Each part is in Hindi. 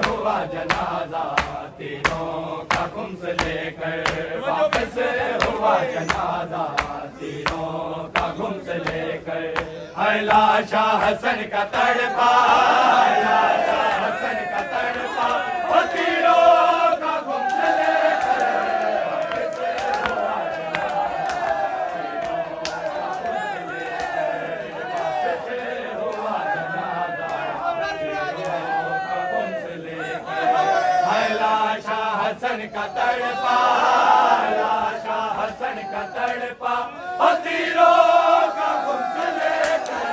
हुआ जनाजा, तीनों का गुम से लेकर वापस हुआ जनाजा, तीनों का गुम से लेकर है लाशा हसन का तड़पा, लाशा हसन का तड़पा, और तीनों का गुम से लेकर वापस हुआ जनाजा, तीनों का गुम से लेकर है लाशा हसन का तड़पा, लाशा हसन का तड़पा, और तीनों का गुम से लेकर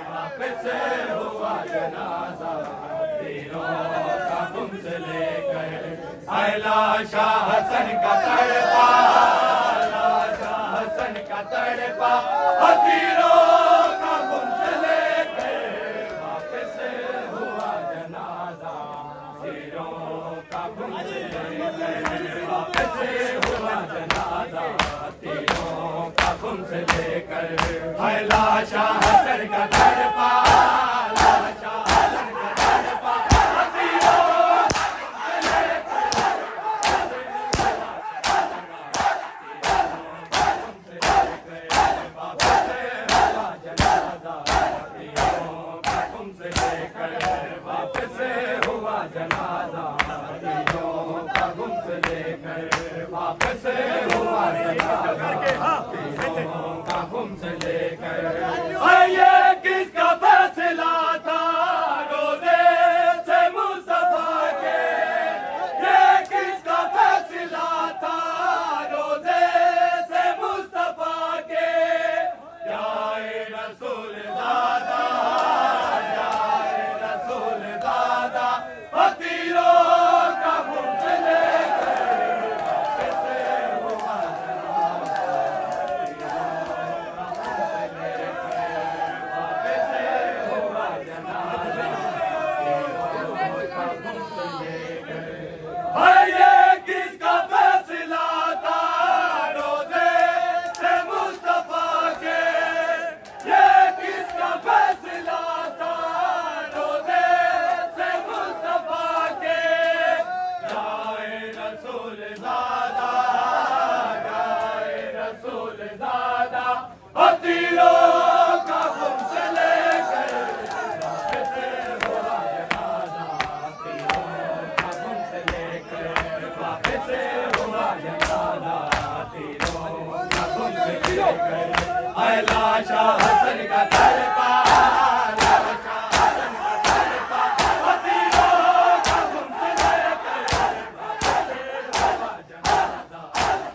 वापस हुआ जनाजा, तीनों का गुम से लेकर है लाशा हसन का तड़पा, लाशा हसन का तड़पा, और तीनों का गुम से लेकर वापस हुआ जनाजा, तीनों का गुम से लेकर वापस हुआ जनाजा, तीनों का गुम से लेकर है लाशा हसन का तड़पा, लाशा हसन का तड़पा, और तीनों से लेकर वापस हुआ जनाजा, तीनों का गुम से लेकर वापस हुआ जनाजा, तीनों का गुम से लेकर वापस हुआ जनाजा, तीनों का गुम से लेकर ये किसका फैसला था रोज़े से मुस्तफा के, ये किसका फैसला था रोज़े से मुस्तफा के, जाए रसूल दादा, जाए रसूल दादा, और तीनों का गुम से लेकर वापस हुआ जनाजा, तीनों का गुम से लेकर ये किसका फैसला था रोज़े से मुस्तफा के, ये किसका फैसला था रोज़े से मुस्तफा के, जाए रसूल ज़ादा, जाए रसूल ज़ादा, और तीनों का गुम से लेकर वापस हुआ जनाजा, तीनों का गुम से लेकर वापस हुआ जनाजा, तीनों का गुम से लेकर है लाशा हसन का तड़पा, लाशा हसन का तड़पा, और तीनों का गुम से लेकर वापस हुआ जनाजा,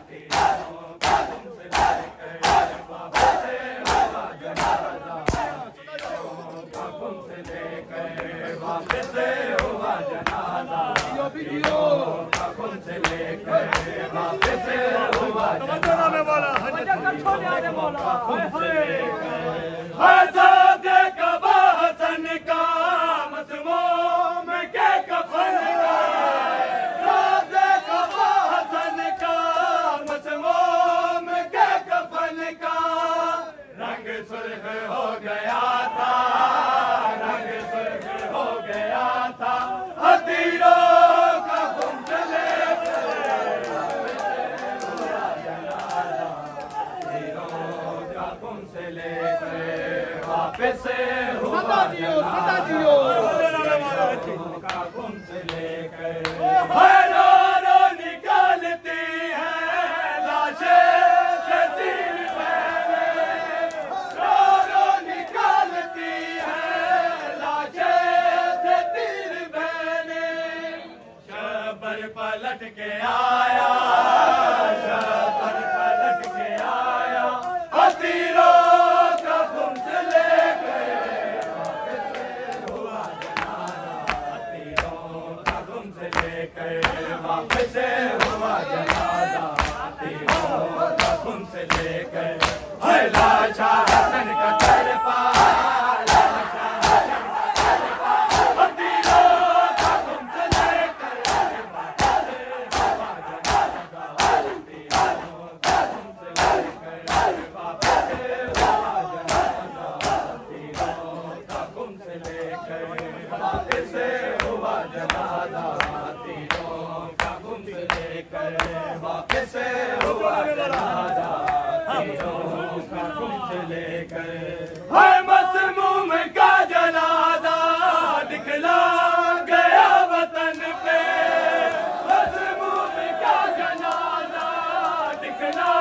तीनों का गुम से लेकर वापस हुआ जनाजा, तीनों का गुम से लेकर वापस हुआ जनाजा, तीनों का गुम से लेकर वापस हुआ आज़ादे कबा हसन का मसमूम के कफन का, आज़ादे कबा हसन का मसमूम के कफन का, रंग सुर्ख हो गया था, रंग सुर्ख हो गया था, और तीनों का गुम से लेकर हुआ जनाजा, तीनों का गुम से लेकर वापस हुआ जनाजा, तीनों का गुम से लेकर रो निकालती है लाशें से तीन बहनें, रो निकालती है लाशें से तीन बहनें, शबर पलट के आया, शबर पलट के आया, और तीनों का गुम से लेकर वापस हुआ जनाजा, तीनों का गुम से लेकर वापस हुआ जनाजा, तीनों का गुम से लेकर है लाशा हसन का तड़पा, लाशा हसन का तड़पा, और तीनों का गुम से लेकर वापस हुआ जनाजा, तीनों का गुम से लेकर वापस हुआ लेकर वापस हुआ जनाजा तीनों का गुम लेकर। है मसमूम का जनाजा दिखला गया वतन पे, मसमूम का जनाजा दिखला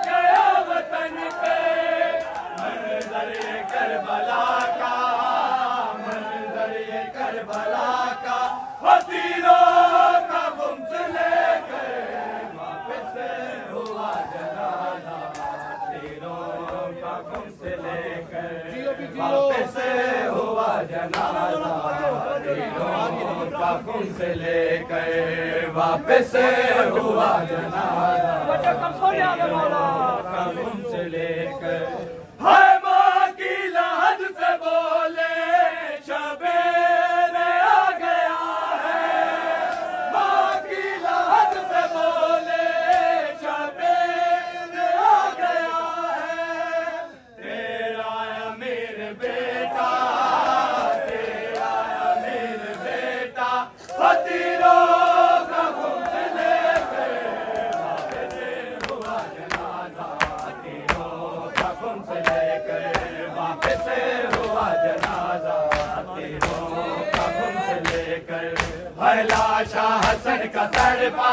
गया वतन पे। मंजर करबला का, मंजर करबला का तीनों का गुम लेकर वापस हुआ जनाजा तीनों का गुम लेकर वापस हुआ जनाजा तीनों का गुम लेकर वापस हुआ जनाजा का गुम लेकर। है माँ की लहद से बोले शबेर आ गया है, माँ की लहद से बोले शबेर आ गया है। तेरा अमीर बेटा, तेरा अमीर बेटा तीनों का गुम लेकर वापस हुआ जनाजा तीनों का गुम लेकर वापस हुआ जनाजा तीनों का गुम लेकर। है लाशा हसन का तड़पा